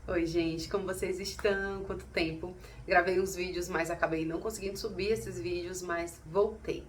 Oi, gente, como vocês estão? Quanto tempo? Gravei uns vídeos, mas acabei não conseguindo subir esses vídeos, mas voltei.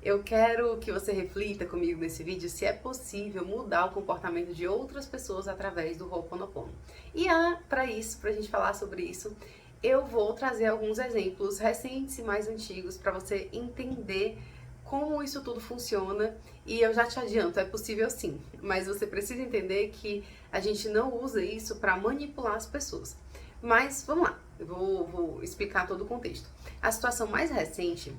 Eu quero que você reflita comigo nesse vídeo se é possível mudar o comportamento de outras pessoas através do Ho'oponopono. E para isso, pra gente falar sobre isso, eu vou trazer alguns exemplos recentes e mais antigos para você entender como isso tudo funciona. E eu já te adianto, é possível sim, mas você precisa entender que a gente não usa isso para manipular as pessoas. Mas vamos lá, eu vou explicar todo o contexto. A situação mais recente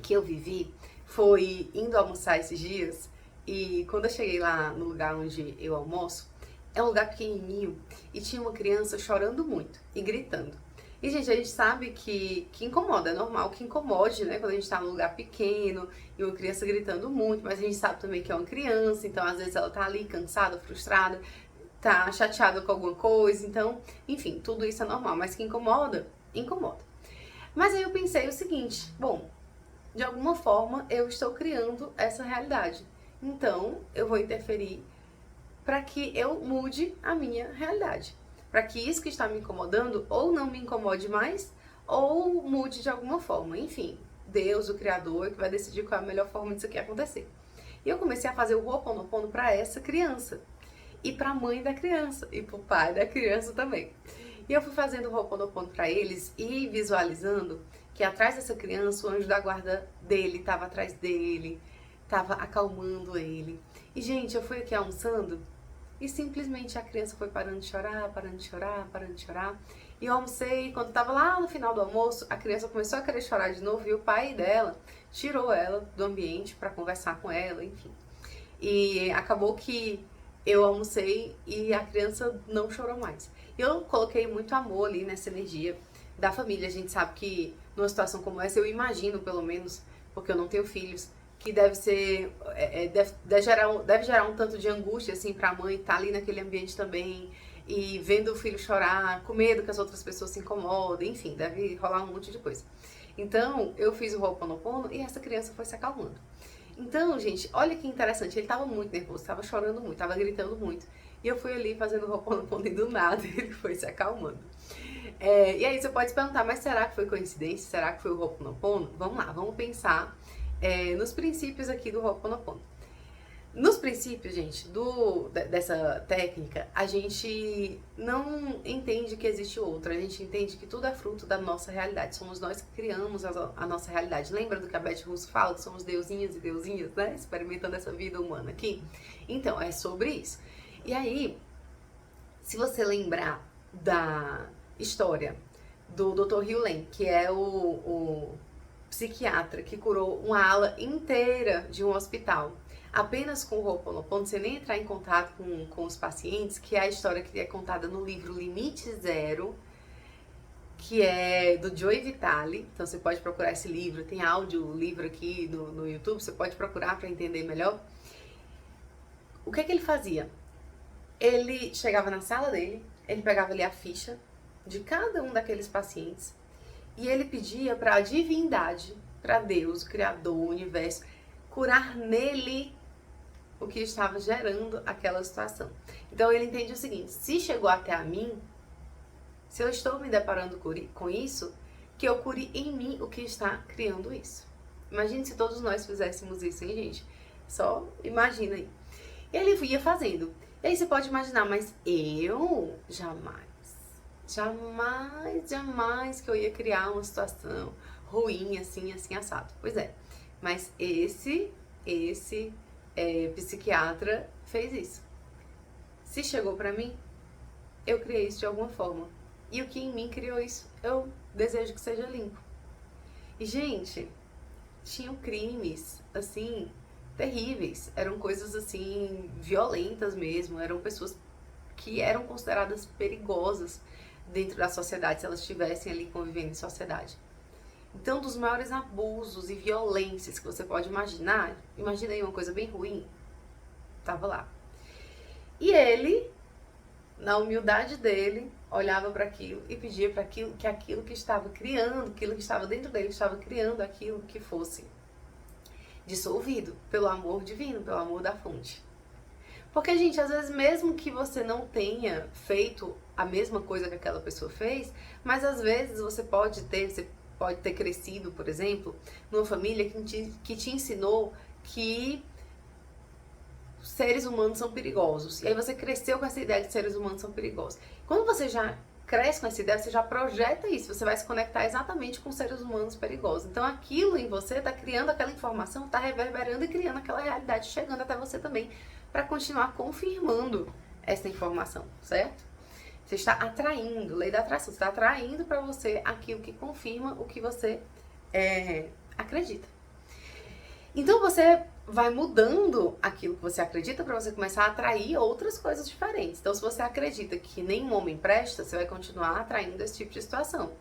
que eu vivi foi indo almoçar esses dias, e quando eu cheguei lá no lugar onde eu almoço, é um lugar pequenininho e tinha uma criança chorando muito e gritando. E, gente, a gente sabe que incomoda, é normal que incomode, né? Quando a gente tá num lugar pequeno e uma criança gritando muito, mas a gente sabe também que é uma criança, então às vezes ela tá ali cansada, frustrada, tá chateada com alguma coisa, então, enfim, tudo isso é normal, mas que incomoda, incomoda. Mas aí eu pensei o seguinte, bom, de alguma forma eu estou criando essa realidade, então eu vou interferir para que eu mude a minha realidade. Para que isso que está me incomodando ou não me incomode mais, ou mude de alguma forma. Enfim, Deus, o Criador, que vai decidir qual é a melhor forma disso aqui acontecer. E eu comecei a fazer o Ho'oponopono para essa criança. E para a mãe da criança. E para o pai da criança também. E eu fui fazendo o Ho'oponopono para eles e visualizando que atrás dessa criança o anjo da guarda dele estava atrás dele, estava acalmando ele. E, gente, eu fui aqui almoçando e simplesmente a criança foi parando de chorar, parando de chorar, parando de chorar. E eu almocei, quando tava lá no final do almoço, a criança começou a querer chorar de novo e o pai dela tirou ela do ambiente para conversar com ela, enfim. E acabou que eu almocei e a criança não chorou mais. Eu coloquei muito amor ali nessa energia da família. A gente sabe que numa situação como essa, eu imagino pelo menos, porque eu não tenho filhos, que deve ser, deve gerar um tanto de angústia assim para a mãe estar ali naquele ambiente também e vendo o filho chorar, com medo que as outras pessoas se incomodem, enfim, deve rolar um monte de coisa. Então, eu fiz o Ho'oponopono e essa criança foi se acalmando. Então, gente, olha que interessante, ele tava muito nervoso, tava chorando muito, tava gritando muito. E eu fui ali fazendo o Ho'oponopono e do nada ele foi se acalmando. E aí você pode se perguntar, mas será que foi coincidência? Será que foi o Ho'oponopono? Vamos lá, vamos pensar nos princípios aqui do Ho'oponopono. Nos princípios, gente, dessa técnica, a gente não entende que existe outra. A gente entende que tudo é fruto da nossa realidade. Somos nós que criamos a nossa realidade. Lembra do que a Beth Russo fala? Que somos deusinhos e deusinhas, né? Experimentando essa vida humana aqui. Então, é sobre isso. E aí, se você lembrar da história do Dr. Hugh Lane, que é o psiquiatra que curou uma ala inteira de um hospital apenas com o Ho'oponopono, sem nem entrar em contato com os pacientes, que é a história que é contada no livro Limite Zero, que é do Joe Vitale. Então você pode procurar esse livro, tem áudio livro aqui no YouTube, você pode procurar para entender melhor. O que é que ele fazia? Ele chegava na sala dele, ele pegava ali a ficha de cada um daqueles pacientes e ele pedia para a divindade, para Deus, o Criador, o Universo, curar nele o que estava gerando aquela situação. Então ele entende o seguinte: se chegou até a mim, se eu estou me deparando com isso, que eu cure em mim o que está criando isso. Imagine se todos nós fizéssemos isso, hein, gente? Só imagina aí. E ele ia fazendo. E aí você pode imaginar, mas eu jamais que eu ia criar uma situação ruim, assim, assim, assado. Pois é, mas esse psiquiatra fez isso. Se chegou pra mim, eu criei isso de alguma forma. E o que em mim criou isso, eu desejo que seja limpo. E, gente, tinham crimes, assim, terríveis. Eram coisas, assim, violentas mesmo. Eram pessoas que eram consideradas perigosas dentro da sociedade, se elas estivessem ali convivendo em sociedade. Então, dos maiores abusos e violências que você pode imaginar, imagina aí uma coisa bem ruim, tava lá. E ele, na humildade dele, olhava para aquilo e pedia para aquilo que estava criando, aquilo que estava dentro dele, estava criando aquilo que fosse dissolvido pelo amor divino, pelo amor da fonte. Porque, gente, às vezes mesmo que você não tenha feito a mesma coisa que aquela pessoa fez, mas às vezes você pode ter crescido, por exemplo, numa família que te ensinou que seres humanos são perigosos. E aí você cresceu com essa ideia de que seres humanos são perigosos. Quando você já cresce com essa ideia, você já projeta isso, você vai se conectar exatamente com seres humanos perigosos. Então aquilo em você está criando aquela informação, está reverberando e criando aquela realidade, chegando até você também, para continuar confirmando essa informação, certo? Você está atraindo, lei da atração, você está atraindo para você aquilo que confirma o que você acredita. Então você vai mudando aquilo que você acredita para você começar a atrair outras coisas diferentes. Então se você acredita que nenhum homem presta, você vai continuar atraindo esse tipo de situação,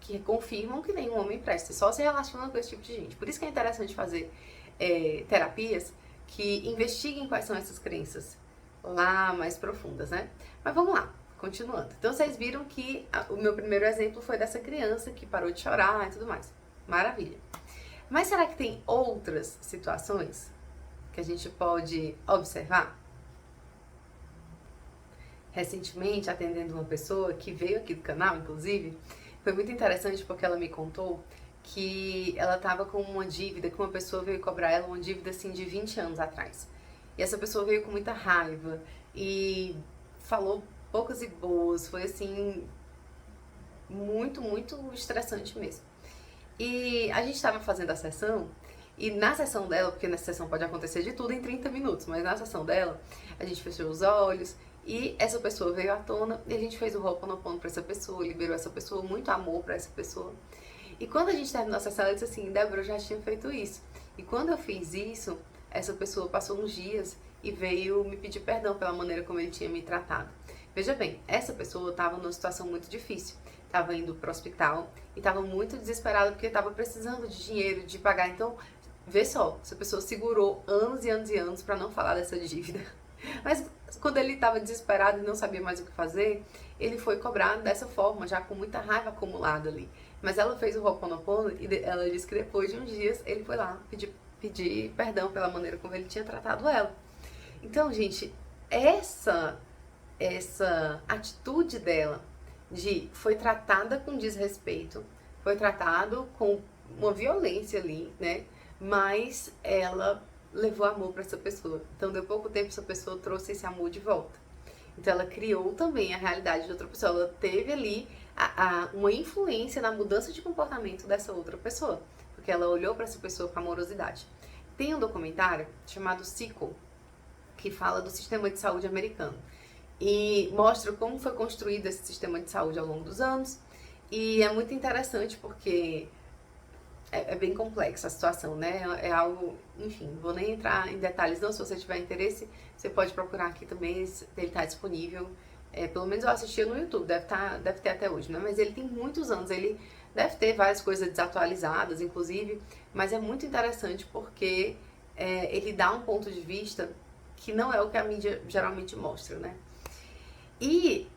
que confirmam que nenhum homem presta, só se relaciona com esse tipo de gente. Por isso que é interessante fazer terapias que investiguem quais são essas crenças lá mais profundas, né? Mas vamos lá, continuando. Então vocês viram que o meu primeiro exemplo foi dessa criança que parou de chorar e tudo mais. Maravilha. Mas será que tem outras situações que a gente pode observar? Recentemente, atendendo uma pessoa que veio aqui do canal, inclusive, foi muito interessante porque ela me contou que ela estava com uma dívida, que uma pessoa veio cobrar ela uma dívida assim de 20 anos atrás. E essa pessoa veio com muita raiva e falou poucas e boas, foi assim, muito, muito estressante mesmo. E a gente estava fazendo a sessão, e na sessão dela, porque nessa sessão pode acontecer de tudo em 30 minutos, mas na sessão dela, a gente fechou os olhos, e essa pessoa veio à tona, e a gente fez o Ho'oponopono pra essa pessoa, liberou essa pessoa, muito amor pra essa pessoa. E quando a gente terminou a sessão, ela disse assim, Débora, eu já tinha feito isso. E quando eu fiz isso, essa pessoa passou uns dias e veio me pedir perdão pela maneira como ele tinha me tratado. Veja bem, essa pessoa estava numa situação muito difícil. Estava indo para o hospital e estava muito desesperada porque estava precisando de dinheiro, de pagar. Então, vê só, essa pessoa segurou anos e anos e anos para não falar dessa dívida. Mas quando ele estava desesperado e não sabia mais o que fazer, ele foi cobrado dessa forma, já com muita raiva acumulada ali. Mas ela fez o Ho'oponopono e ela disse que depois de uns dias ele foi lá pedir perdão pela maneira como ele tinha tratado ela. Então, gente, essa atitude dela foi tratada com desrespeito, foi tratado com uma violência ali, né? Mas ela levou amor para essa pessoa. Então, deu pouco tempo, essa pessoa trouxe esse amor de volta. Então, ela criou também a realidade de outra pessoa. Ela teve ali uma influência na mudança de comportamento dessa outra pessoa, porque ela olhou para essa pessoa com amorosidade. Tem um documentário chamado Sickle, que fala do sistema de saúde americano e mostra como foi construído esse sistema de saúde ao longo dos anos. E é muito interessante porque é bem complexa a situação, né? É algo, enfim, vou nem entrar em detalhes não, se você tiver interesse, você pode procurar aqui também, ele está disponível. Pelo menos eu assistia no YouTube, deve ter até hoje, né? Mas ele tem muitos anos, ele deve ter várias coisas desatualizadas, inclusive, mas é muito interessante porque ele dá um ponto de vista que não é o que a mídia geralmente mostra, né? E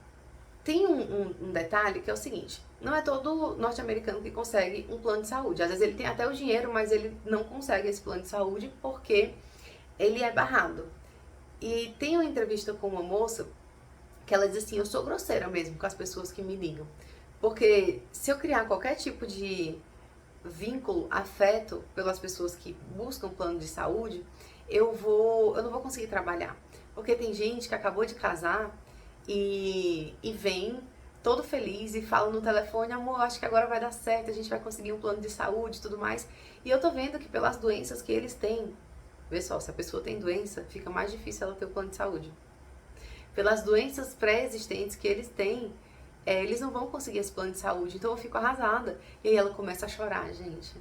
tem um detalhe que é o seguinte, não é todo norte-americano que consegue um plano de saúde. Às vezes ele tem até o dinheiro, mas ele não consegue esse plano de saúde porque ele é barrado. E tem uma entrevista com uma moça que ela diz assim, eu sou grosseira mesmo com as pessoas que me ligam. Porque se eu criar qualquer tipo de vínculo, afeto pelas pessoas que buscam plano de saúde, eu não vou conseguir trabalhar. Porque tem gente que acabou de casar e vem todo feliz e fala no telefone, amor, acho que agora vai dar certo, a gente vai conseguir um plano de saúde e tudo mais. E eu tô vendo que pelas doenças que eles têm, vê só, se a pessoa tem doença, fica mais difícil ela ter o plano de saúde. Pelas doenças pré-existentes que eles têm, eles não vão conseguir esse plano de saúde, então eu fico arrasada. E aí ela começa a chorar, gente.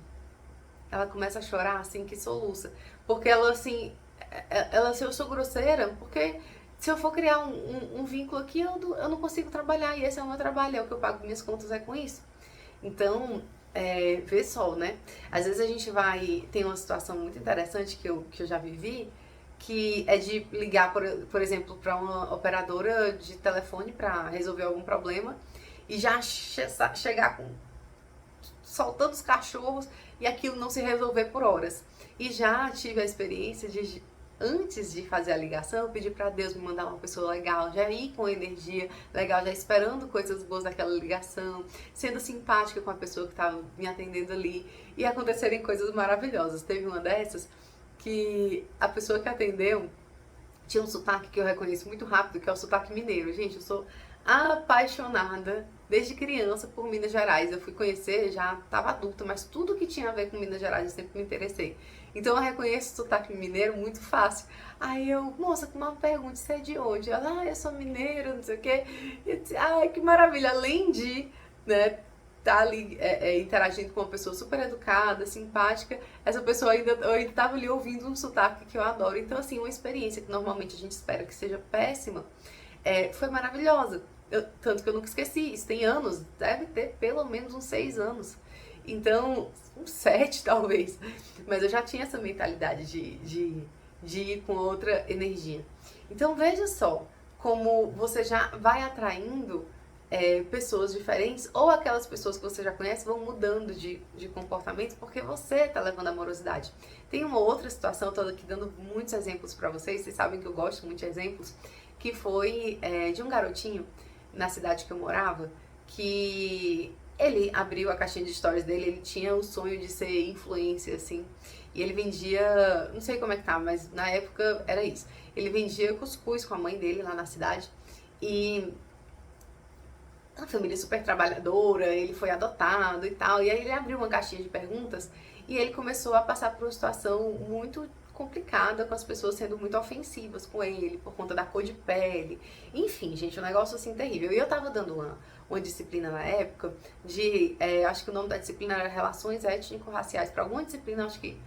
Ela começa a chorar assim que soluça. Porque ela assim, eu sou grosseira, porque se eu for criar um vínculo aqui, eu não consigo trabalhar. E esse é o meu trabalho, é o que eu pago minhas contas, é com isso. Então, vê só, né? Às vezes a gente tem uma situação muito interessante que eu já vivi, que é de ligar, por exemplo, para uma operadora de telefone para resolver algum problema e já chegar soltando os cachorros e aquilo não se resolver por horas. E já tive a experiência de antes de fazer a ligação, eu pedi pra Deus me mandar uma pessoa legal, já ir com energia legal, já esperando coisas boas daquela ligação, sendo simpática com a pessoa que estava me atendendo ali, e acontecerem coisas maravilhosas. Teve uma dessas que a pessoa que atendeu tinha um sotaque que eu reconheço muito rápido, que é o sotaque mineiro. Gente, eu sou apaixonada desde criança por Minas Gerais. Eu fui conhecer, já estava adulta, mas tudo que tinha a ver com Minas Gerais eu sempre me interessei. Então eu reconheço o sotaque mineiro muito fácil. Aí eu, moça, com uma pergunta, você é de onde? Ela, eu sou mineira, não sei o quê. Eu disse, ai, que maravilha. Além de, né, tá ali interagindo com uma pessoa super educada, simpática, essa pessoa eu ainda tava ali ouvindo um sotaque que eu adoro. Então, assim, uma experiência que normalmente a gente espera que seja péssima, foi maravilhosa. Tanto que eu nunca esqueci, isso tem anos, deve ter pelo menos uns 6 anos. Então, uns 7 talvez. Mas eu já tinha essa mentalidade de ir com outra energia. Então veja só como você já vai atraindo pessoas diferentes, ou aquelas pessoas que você já conhece vão mudando de comportamento porque você tá levando amorosidade. Tem uma outra situação, eu tô aqui dando muitos exemplos pra vocês sabem que eu gosto muito de exemplos, que foi de um garotinho na cidade que eu morava, que ele abriu a caixinha de stories dele, ele tinha o sonho de ser influencer, assim, e ele vendia, não sei como é que tá, mas na época era isso, ele vendia cuscuz com a mãe dele lá na cidade, e uma família super trabalhadora, ele foi adotado e tal, e aí ele abriu uma caixinha de perguntas, e ele começou a passar por uma situação muito complicada, com as pessoas sendo muito ofensivas com ele, por conta da cor de pele, enfim, gente, um negócio assim terrível. E eu tava dando uma disciplina na época de, acho que o nome da disciplina era Relações Étnico-Raciais, para alguma disciplina, acho que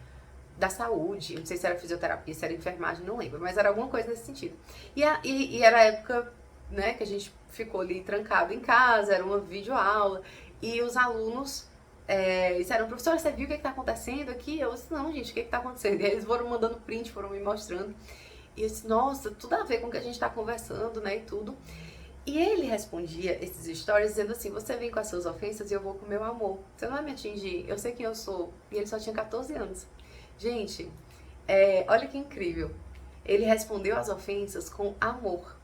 da saúde, não sei se era fisioterapia, se era enfermagem, não lembro, mas era alguma coisa nesse sentido. E era a época, né, que a gente ficou ali trancado em casa, era uma videoaula, e os alunos disseram, professora, você viu o que está acontecendo aqui? Eu disse, não, gente, o que está acontecendo? E aí eles foram mandando print, foram me mostrando. E eu disse, nossa, tudo a ver com o que a gente está conversando, né, e tudo. E ele respondia esses stories dizendo assim, você vem com as suas ofensas e eu vou com o meu amor. Você não vai me atingir, eu sei quem eu sou. E ele só tinha 14 anos. Gente, olha que incrível. Ele respondeu às ofensas com amor.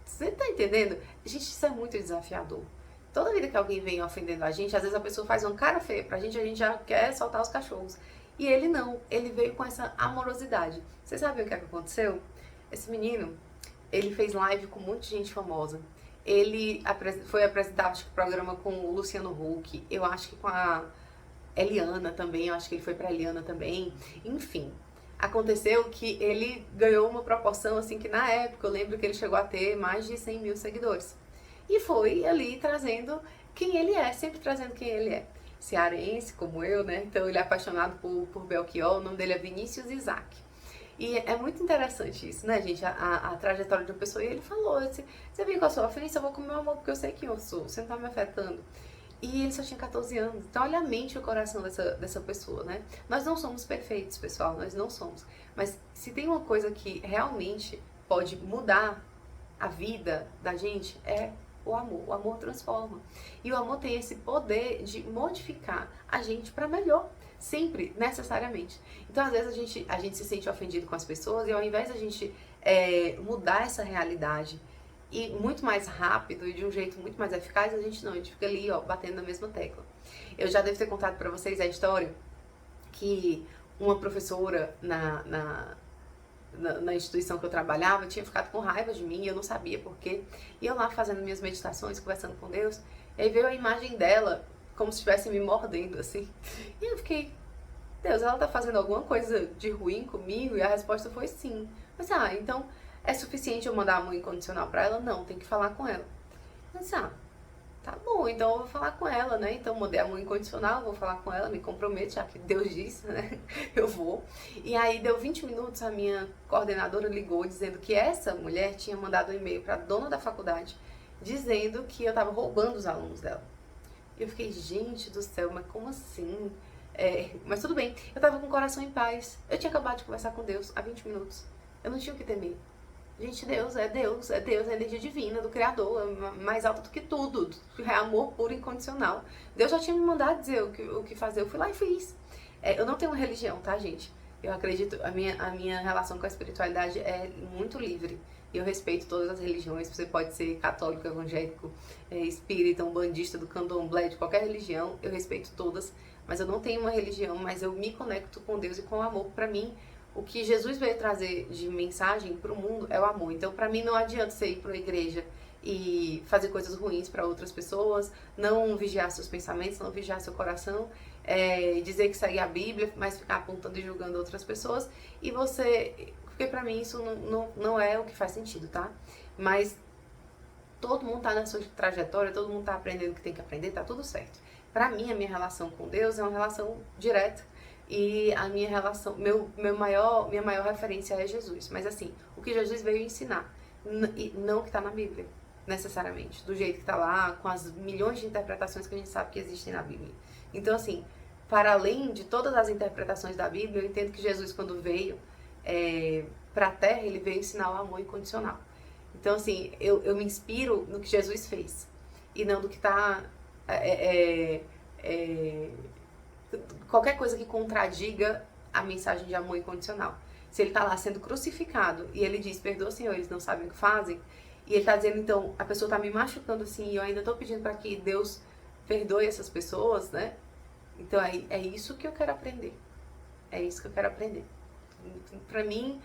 Você tá entendendo? Gente, isso é muito desafiador. Toda vida que alguém vem ofendendo a gente, às vezes a pessoa faz uma cara feia pra gente, a gente já quer soltar os cachorros. E ele não, ele veio com essa amorosidade. Você sabe o que aconteceu? Esse menino, ele fez live com muita gente famosa. Ele foi apresentar, acho que, o programa com o Luciano Huck, eu acho que com a Eliana também, eu acho que ele foi pra Eliana também. Enfim, aconteceu que ele ganhou uma proporção, assim, que na época eu lembro que ele chegou a ter mais de 100 mil seguidores. E foi ali trazendo quem ele é, sempre trazendo quem ele é. Cearense, como eu, né? Então ele é apaixonado por Belchior, o nome dele é Vinícius Isaac. E é muito interessante isso, né, gente? A trajetória de uma pessoa. E ele falou, você vem com a sua ofensa, eu vou com o meu amor, porque eu sei quem eu sou, você não tá me afetando. E ele só tinha 14 anos. Então olha a mente e o coração dessa pessoa, né? Nós não somos perfeitos, pessoal, nós não somos. Mas se tem uma coisa que realmente pode mudar a vida da gente, é o amor. O amor transforma. E o amor tem esse poder de modificar a gente para melhor. Sempre, necessariamente. Então, às vezes, a gente se sente ofendido com as pessoas e ao invés de a gente mudar essa realidade e muito mais rápido e de um jeito muito mais eficaz, a gente fica ali, ó, batendo na mesma tecla. Eu já devo ter contado para vocês a história que uma professora na instituição que eu trabalhava tinha ficado com raiva de mim e eu não sabia por quê. E eu lá fazendo minhas meditações, conversando com Deus, e aí veio a imagem dela como se estivesse me mordendo, assim. E eu fiquei, Deus, ela tá fazendo alguma coisa de ruim comigo? E a resposta foi sim. Mas, então é suficiente eu mandar amor incondicional pra ela? Não, tem que falar com ela. Mas, tá bom, então eu vou falar com ela, né? Então mandei amor incondicional, vou falar com ela, me comprometo, já que Deus disse, né? Eu vou. E aí deu 20 minutos, a minha coordenadora ligou dizendo que essa mulher tinha mandado um e-mail pra dona da faculdade dizendo que eu tava roubando os alunos dela. E eu fiquei, gente do céu, mas como assim? Mas tudo bem, eu tava com o coração em paz. Eu tinha acabado de conversar com Deus há 20 minutos. Eu não tinha o que temer. Gente, Deus, é a energia divina do Criador, é mais alta do que tudo, é amor puro e incondicional. Deus já tinha me mandado dizer o que fazer, eu fui lá e fiz. Eu não tenho uma religião, tá, gente? Eu acredito, a minha relação com a espiritualidade é muito livre. Eu respeito todas as religiões, você pode ser católico, evangélico, espírita, umbandista, do candomblé, de qualquer religião, eu respeito todas, mas eu não tenho uma religião, mas eu me conecto com Deus e com o amor. Para mim, o que Jesus veio trazer de mensagem para o mundo é o amor. Então, para mim, não adianta você ir para a igreja e fazer coisas ruins para outras pessoas, não vigiar seus pensamentos, não vigiar seu coração, dizer que segue a Bíblia, mas ficar apontando e julgando outras pessoas, e você... Porque pra mim isso não é o que faz sentido, tá? Mas todo mundo tá na sua trajetória, todo mundo tá aprendendo o que tem que aprender, tá tudo certo. Pra mim, a minha relação com Deus é uma relação direta. E a minha relação, minha maior referência é Jesus. Mas assim, o que Jesus veio ensinar, não o que tá na Bíblia, necessariamente. Do jeito que tá lá, com as milhões de interpretações que a gente sabe que existem na Bíblia. Então assim, para além de todas as interpretações da Bíblia, eu entendo que Jesus, quando veio para a Terra, ele veio ensinar o amor incondicional. Então assim, eu me inspiro no que Jesus fez e não do que está qualquer coisa que contradiga a mensagem de amor incondicional. Se ele está lá sendo crucificado e ele diz, perdoa, Senhor, eles não sabem o que fazem, e ele está dizendo, então, a pessoa está me machucando assim e eu ainda estou pedindo para que Deus perdoe essas pessoas, né? Então é isso que eu quero aprender. É isso que eu quero aprender. Pra mim,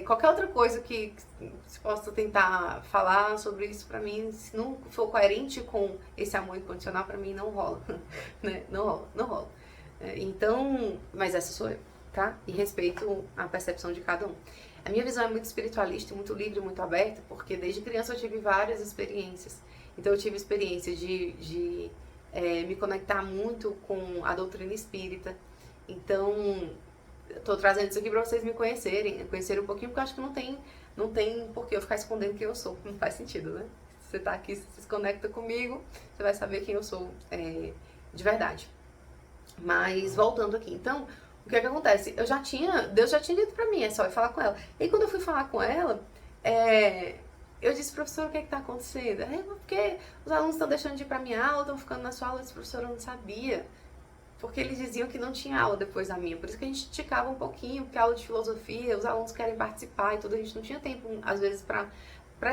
qualquer outra coisa que se possa tentar falar sobre isso, pra mim, se não for coerente com esse amor incondicional, pra mim não rola, né? Não rola. Então, mas essa sou eu, tá? E respeito a percepção de cada um. A minha visão é muito espiritualista, muito livre, muito aberta, porque desde criança eu tive várias experiências. Então eu tive experiência de me conectar muito com a doutrina espírita. Então, tô trazendo isso aqui pra vocês me conhecerem um pouquinho, porque eu acho que não tem por que eu ficar escondendo quem eu sou, não faz sentido, né? Se você tá aqui, se conecta comigo, você vai saber quem eu sou de verdade. Mas, voltando aqui, então, o que é que acontece? Deus já tinha dito pra mim, é só ir falar com ela. E quando eu fui falar com ela, eu disse, professora, o que é que tá acontecendo? Porque os alunos estão deixando de ir pra minha aula, estão ficando na sua aula. Eu disse, professora, eu não sabia. Porque eles diziam que não tinha aula depois da minha. Por isso que a gente esticava um pouquinho, porque a aula de filosofia, os alunos querem participar e tudo, a gente não tinha tempo, às vezes, pra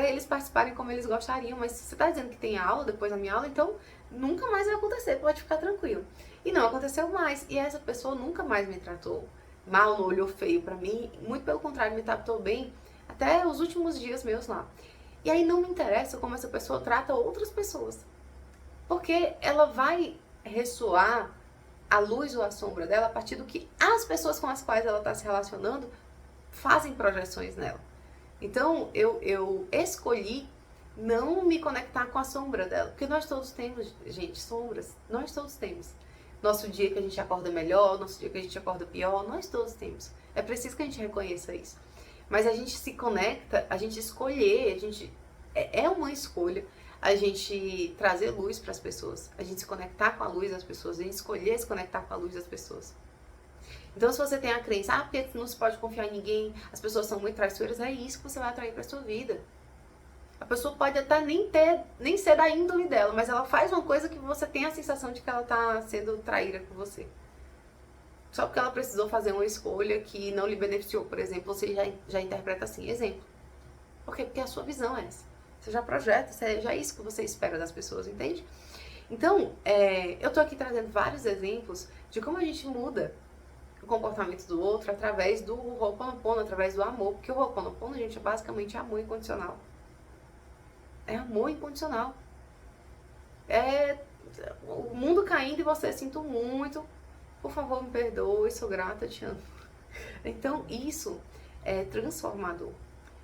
eles participarem como eles gostariam. Mas se você tá dizendo que tem aula depois da minha aula, então nunca mais vai acontecer, pode ficar tranquilo. E não aconteceu mais. E essa pessoa nunca mais me tratou mal, não olhou feio pra mim. Muito pelo contrário, me tratou bem até os últimos dias meus lá. E aí não me interessa como essa pessoa trata outras pessoas. Porque ela vai ressoar a luz ou a sombra dela a partir do que as pessoas com as quais ela está se relacionando fazem projeções nela. Então eu escolhi não me conectar com a sombra dela, porque nós todos temos, gente, sombras, nós todos temos. Nosso dia que a gente acorda melhor, nosso dia que a gente acorda pior, nós todos temos. É preciso que a gente reconheça isso. Mas a gente se conecta, a gente escolher, é uma escolha a gente trazer luz para as pessoas, a gente se conectar com a luz das pessoas, a gente escolher se conectar com a luz das pessoas. Então, se você tem a crença, porque não se pode confiar em ninguém, as pessoas são muito traiçoeiras, é isso que você vai atrair para sua vida. A pessoa pode até nem ser da índole dela, mas ela faz uma coisa que você tem a sensação de que ela está sendo traíra com você. Só porque ela precisou fazer uma escolha que não lhe beneficiou, por exemplo, você já interpreta assim, exemplo. Por quê? Porque a sua visão é essa. Você já projeta, já é isso que você espera das pessoas, entende? Então, eu tô aqui trazendo vários exemplos de como a gente muda o comportamento do outro através do Ho'oponopono, através do amor. Porque o Ho'oponopono, gente, é basicamente amor incondicional. É amor incondicional. É o mundo caindo e você, sinto muito, por favor, me perdoe, sou grata, te amo. Então, isso é transformador.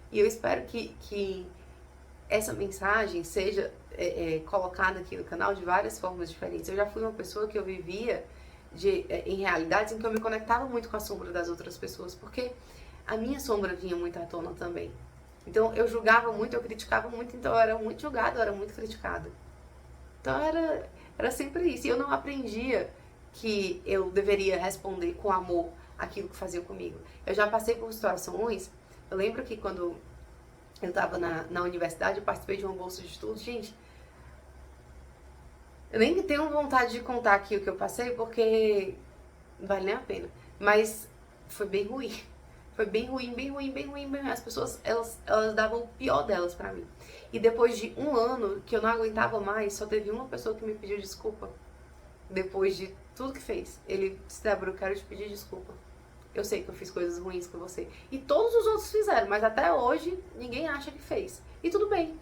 E eu espero que essa mensagem seja colocada aqui no canal de várias formas diferentes. Eu já fui uma pessoa que eu vivia em realidades em que eu me conectava muito com a sombra das outras pessoas, porque a minha sombra vinha muito à tona também. Então eu julgava muito, eu criticava muito, então eu era muito julgada, eu era muito criticada. Então era sempre isso. E eu não aprendia que eu deveria responder com amor aquilo que faziam comigo. Eu já passei por situações, eu lembro que quando eu estava na universidade, eu participei de uma bolsa de estudos. Gente, eu nem tenho vontade de contar aqui o que eu passei, porque não vale nem a pena. Mas foi bem ruim. Foi bem ruim, bem ruim, bem ruim, bem ruim. As pessoas, elas davam o pior delas pra mim. E depois de um ano que eu não aguentava mais, só teve uma pessoa que me pediu desculpa. Depois de tudo que fez. Ele disse, Débora, eu quero te pedir desculpa. Eu sei que eu fiz coisas ruins com você. E todos os outros fizeram, mas até hoje ninguém acha que fez. E tudo bem.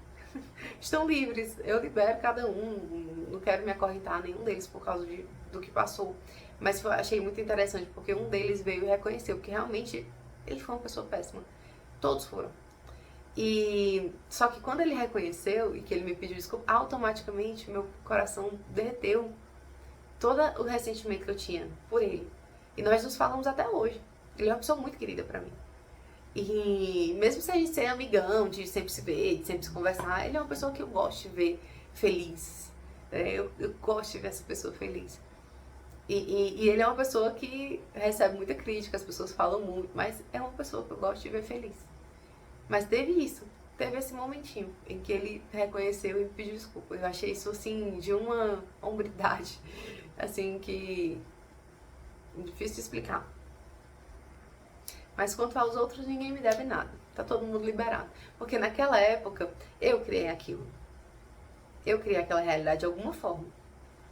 Estão livres. Eu libero cada um. Não quero me acorrentar a nenhum deles por causa do que passou. Mas achei muito interessante, porque um deles veio e reconheceu, porque realmente ele foi uma pessoa péssima. Todos foram. E só que quando ele reconheceu e que ele me pediu desculpa, automaticamente meu coração derreteu todo o ressentimento que eu tinha por ele. E nós nos falamos até hoje. Ele é uma pessoa muito querida pra mim. E mesmo sem a gente ser amigão, de sempre se ver, de sempre se conversar, ele é uma pessoa que eu gosto de ver feliz. Eu gosto de ver essa pessoa feliz. E ele é uma pessoa que recebe muita crítica, as pessoas falam muito, mas é uma pessoa que eu gosto de ver feliz. Mas teve isso, teve esse momentinho em que ele reconheceu e me pediu desculpa. Eu achei isso, assim, de uma hombridade, assim, que difícil de explicar. Mas quanto aos outros, ninguém me deve nada. Tá todo mundo liberado. Porque naquela época, eu criei aquilo. Eu criei aquela realidade de alguma forma.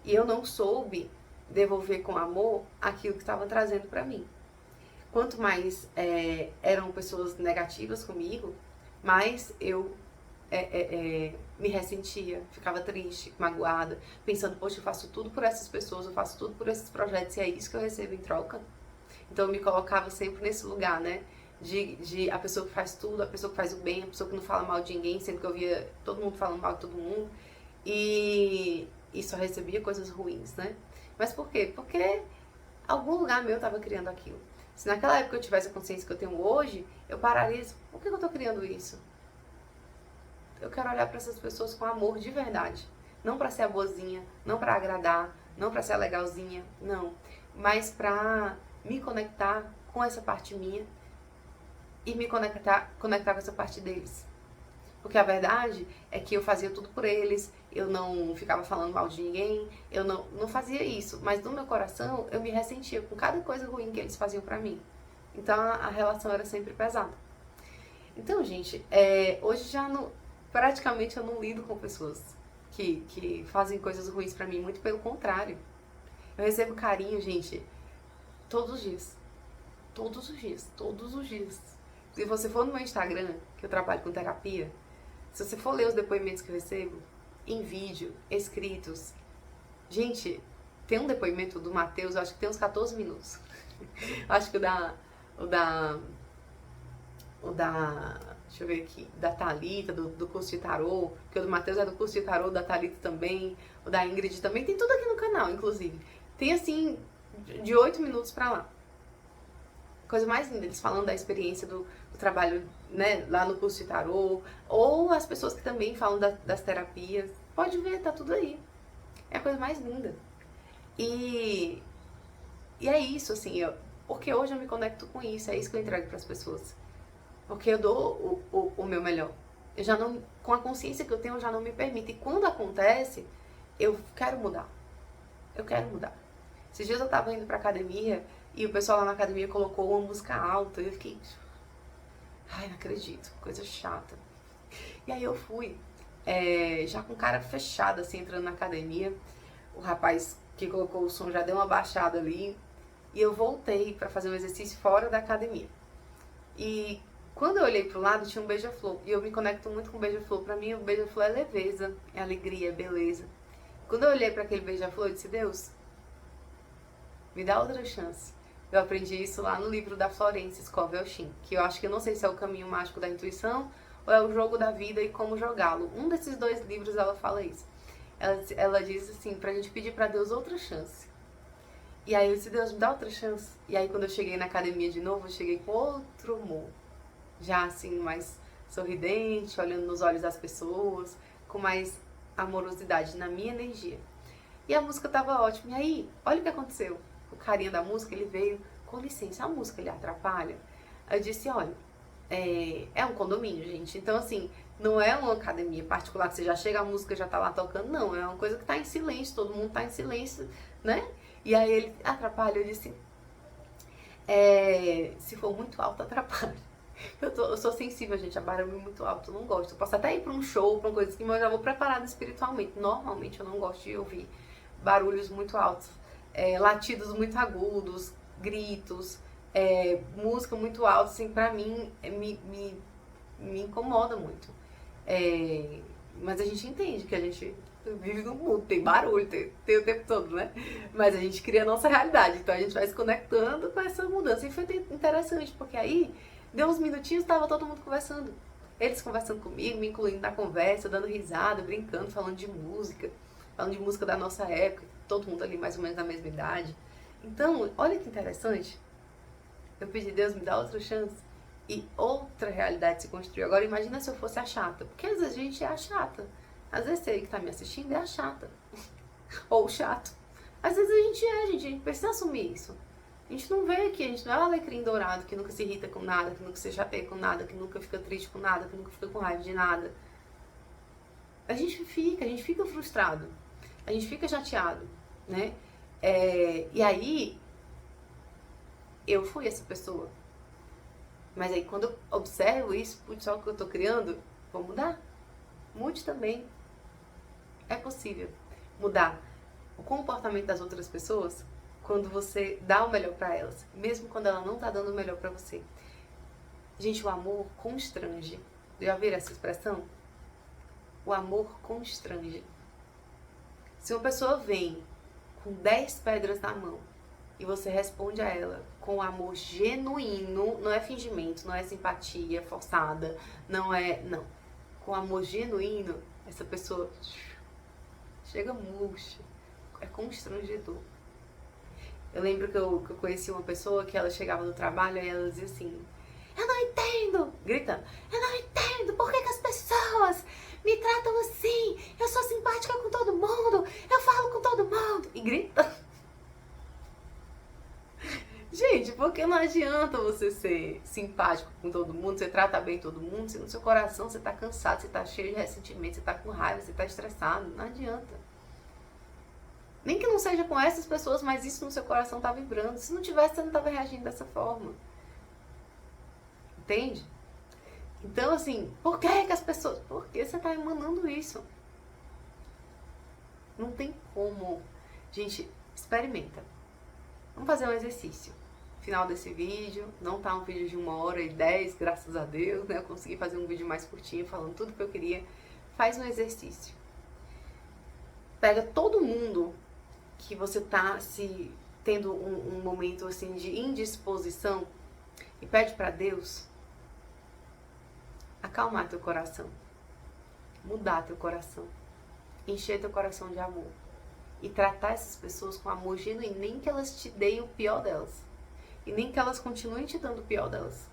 E eu não soube devolver com amor aquilo que estava trazendo pra mim. Quanto mais eram pessoas negativas comigo, mais eu me ressentia, ficava triste, magoada, pensando, poxa, eu faço tudo por essas pessoas, eu faço tudo por esses projetos e é isso que eu recebo em troca. Então eu me colocava sempre nesse lugar, né? De a pessoa que faz tudo, a pessoa que faz o bem, a pessoa que não fala mal de ninguém, sendo que eu via todo mundo falando mal de todo mundo. E só recebia coisas ruins, né? Mas por quê? Porque algum lugar meu estava criando aquilo. Se naquela época eu tivesse a consciência que eu tenho hoje, eu pararia e disse, por que eu tô criando isso? Eu quero olhar para essas pessoas com amor de verdade. Não para ser a boazinha, não para agradar, não para ser a legalzinha, não. Mas para me conectar com essa parte minha e me conectar com essa parte deles. Porque a verdade é que eu fazia tudo por eles, eu não ficava falando mal de ninguém, eu não fazia isso. Mas no meu coração, eu me ressentia com cada coisa ruim que eles faziam pra mim. Então a relação era sempre pesada. Então, gente, hoje já não, praticamente eu não lido com pessoas que fazem coisas ruins pra mim, muito pelo contrário. Eu recebo carinho, gente, todos os dias. Todos os dias, todos os dias. Se você for no meu Instagram, que eu trabalho com terapia, se você for ler os depoimentos que eu recebo, em vídeo, escritos, gente, tem um depoimento do Matheus, eu acho que tem uns 14 minutos. Eu acho que o da, deixa eu ver aqui, da Thalita, do curso de tarô, porque o do Matheus é do curso de tarô, da Thalita também, o da Ingrid também, tem tudo aqui no canal, inclusive. Tem assim, de 8 minutos pra lá. Coisa mais linda, eles falando da experiência do trabalho, né, lá no curso de tarô, ou as pessoas que também falam das terapias. Pode ver, tá tudo aí. É a coisa mais linda. E é isso, assim, porque hoje eu me conecto com isso, é isso que eu entrego pras pessoas. Porque eu dou o meu melhor. Eu já não, com a consciência que eu tenho, eu já não me permito. E quando acontece, eu quero mudar. Eu quero mudar. Esses dias eu tava indo pra academia e o pessoal lá na academia colocou uma música alta e eu fiquei, ai, não acredito, coisa chata. E aí eu fui, já com cara fechada, assim, entrando na academia. O rapaz que colocou o som já deu uma baixada ali e eu voltei pra fazer um exercício fora da academia. E quando eu olhei pro lado, tinha um beija-flor. E eu me conecto muito com o beija-flor. Pra mim, o beija-flor é leveza, é alegria, é beleza. Quando eu olhei pra aquele beija-flor, eu disse, Deus, me dá outra chance. Eu aprendi isso lá no livro da Florence Scovel Shinn, que eu acho que eu não sei se é o caminho mágico da intuição ou é o jogo da vida e como jogá-lo. Um desses dois livros ela fala isso. Ela diz assim, pra gente pedir pra Deus outra chance. E aí eu disse, Deus, me dá outra chance. E aí quando eu cheguei na academia de novo, eu cheguei com outro humor. Já assim, mais sorridente, olhando nos olhos das pessoas, com mais amorosidade na minha energia. E a música tava ótima. E aí, olha o que aconteceu. O carinha da música, ele veio, com licença, a música ele atrapalha? Aí eu disse, olha, é um condomínio, gente. Então, assim, não é uma academia particular que você já chega, a música já tá lá tocando. Não, é uma coisa que tá em silêncio, todo mundo tá em silêncio, né? E aí ele atrapalha, eu disse, Se for muito alto, atrapalha. Eu sou sensível, gente, a barulho muito alto, eu não gosto. Eu posso até ir pra um show, pra uma coisa assim, mas eu já vou preparada espiritualmente. Normalmente eu não gosto de ouvir barulhos muito altos, latidos muito agudos, gritos, música muito alta, assim, pra mim me incomoda muito. Mas a gente entende que a gente vive num mundo, tem barulho, tem o tempo todo, né? Mas a gente cria a nossa realidade, então a gente vai se conectando com essa mudança. E foi interessante, porque aí deu uns minutinhos, tava todo mundo conversando. Eles conversando comigo, me incluindo na conversa, dando risada, brincando, falando de música da nossa época, todo mundo ali mais ou menos na mesma idade. Então, olha que interessante. Eu pedi, Deus, me dá outra chance. E outra realidade se construiu. Agora imagina se eu fosse a chata. Porque às vezes a gente é a chata. Às vezes você que tá me assistindo é a chata. Ou o chato. Às vezes a gente precisa assumir isso. A gente não vê aqui, a gente não é o alecrim dourado que nunca se irrita com nada, que nunca se chateia com nada, que nunca fica triste com nada, que nunca fica com raiva de nada. A gente fica frustrado. A gente fica chateado, né? E aí, eu fui essa pessoa. Mas aí quando eu observo isso, putz, só que eu tô criando, vou mudar. Mude também. É possível mudar o comportamento das outras pessoas quando você dá o melhor pra elas, mesmo quando ela não tá dando o melhor pra você. Gente, o amor constrange. Já viram essa expressão? O amor constrange. Se uma pessoa vem com 10 pedras na mão e você responde a ela com amor genuíno, não é fingimento, não é simpatia forçada, não. Com amor genuíno, essa pessoa chega murcha, é constrangedor. Eu lembro que eu conheci uma pessoa que ela chegava do trabalho e ela dizia assim, eu não entendo, gritando, eu não entendo por que as pessoas me tratam assim, eu sou simpática com todo mundo, eu falo com todo mundo, e grita. Gente, porque não adianta você ser simpático com todo mundo, você trata bem todo mundo, se no seu coração você tá cansado, você tá cheio de ressentimento, você tá com raiva, você tá estressado, não adianta. Nem que não seja com essas pessoas, mas isso no seu coração tá vibrando. Se não tivesse, você não tava reagindo dessa forma. Entende? Então, assim, por que as pessoas... Por que você tá emanando isso? Não tem como. Gente, experimenta. Vamos fazer um exercício. Final desse vídeo, não tá um vídeo de 1h10, graças a Deus, né? Eu consegui fazer um vídeo mais curtinho, falando tudo que eu queria. Faz um exercício. Pega todo mundo que você tá se tendo um momento assim de indisposição e pede pra Deus acalmar teu coração, mudar teu coração, encher teu coração de amor e tratar essas pessoas com amor genuíno, nem que elas te deem o pior delas e nem que elas continuem te dando o pior delas.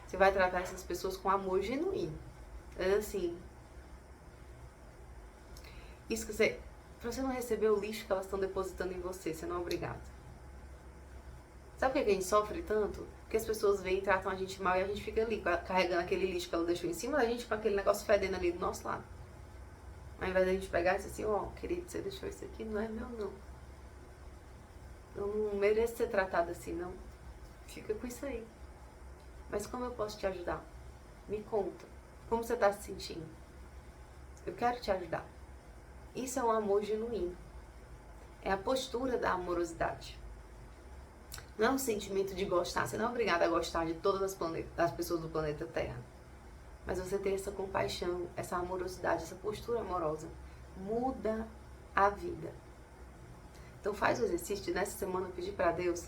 Você vai tratar essas pessoas com amor genuíno. É assim, isso que você, pra você não receber o lixo que elas estão depositando em você, você não é obrigado. Sabe por que a gente sofre tanto? Porque as pessoas vêm e tratam a gente mal e a gente fica ali carregando aquele lixo que ela deixou em cima da gente com aquele negócio fedendo ali do nosso lado. Ao invés da gente pegar e dizer assim, ó, querido, você deixou isso aqui, não é meu não. Eu não mereço ser tratada assim, não. Fica com isso aí. Mas como eu posso te ajudar? Me conta. Como você tá se sentindo? Eu quero te ajudar. Isso é um amor genuíno. É a postura da amorosidade. Não é um sentimento de gostar. Você não é obrigado a gostar de todas as pessoas do planeta Terra. Mas você ter essa compaixão, essa amorosidade, essa postura amorosa. Muda a vida. Então faz o exercício de nessa semana pedir para Deus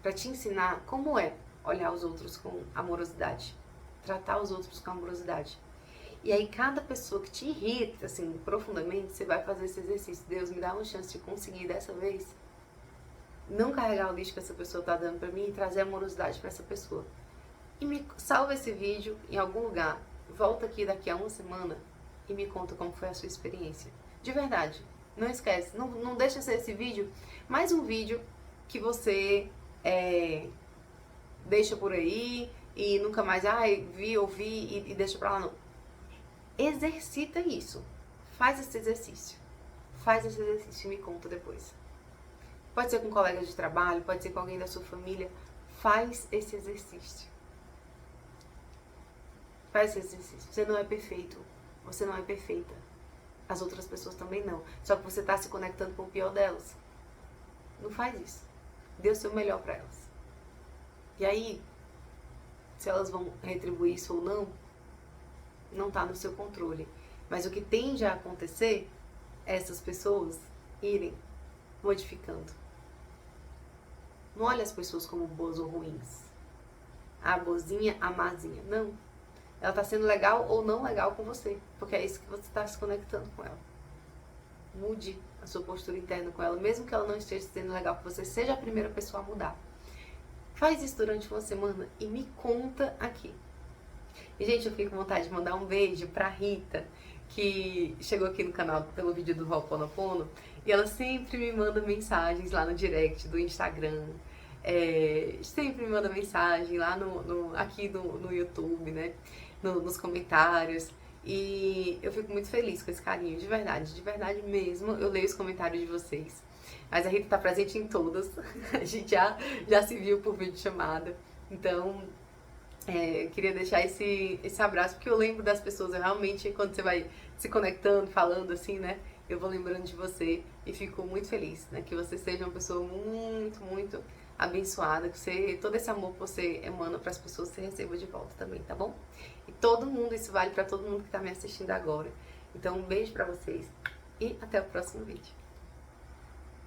para te ensinar como é olhar os outros com amorosidade. Tratar os outros com amorosidade. E aí cada pessoa que te irrita, assim, profundamente, você vai fazer esse exercício. Deus, me dá uma chance de conseguir dessa vez não carregar o lixo que essa pessoa tá dando pra mim e trazer amorosidade pra essa pessoa. E me salva esse vídeo em algum lugar. Volta aqui daqui a uma semana e me conta como foi a sua experiência. De verdade. Não esquece. Não deixa ser esse vídeo mais um vídeo que você deixa por aí e nunca mais, ouvi e deixa pra lá, não. Exercita isso. Faz esse exercício. Faz esse exercício e me conta depois. Pode ser com colegas de trabalho, pode ser com alguém da sua família. faz esse exercício. Faz esse exercício. Você não é perfeito. Você não é perfeita. As outras pessoas também não. Só que você está se conectando com o pior delas. Não faz isso. Dê o seu melhor para elas. E aí, se elas vão retribuir isso ou não está no seu controle. Mas o que tende a acontecer é essas pessoas irem modificando. Não olhe as pessoas como boas ou ruins. A boazinha, a mazinha. Não. Ela está sendo legal ou não legal com você. Porque é isso que você está se conectando com ela. Mude a sua postura interna com ela. Mesmo que ela não esteja sendo legal com você, seja a primeira pessoa a mudar. Faz isso durante uma semana e me conta aqui. E, gente, eu fiquei com vontade de mandar um beijo pra Rita, que chegou aqui no canal pelo vídeo do Ho'oponopono, e ela sempre me manda mensagens lá no direct do Instagram, sempre me manda mensagem lá aqui no YouTube, né, nos comentários, e eu fico muito feliz com esse carinho, de verdade mesmo. Eu leio os comentários de vocês, mas a Rita tá presente em todas, a gente já se viu por videochamada, então queria deixar esse abraço, porque eu lembro das pessoas, eu realmente, quando você vai se conectando, falando assim, né, eu vou lembrando de você e fico muito feliz, né, que você seja uma pessoa muito abençoada, que você, todo esse amor que você emana para as pessoas, você receba de volta também, tá bom? E todo mundo, isso vale para todo mundo que tá me assistindo agora. Então, um beijo para vocês e até o próximo vídeo.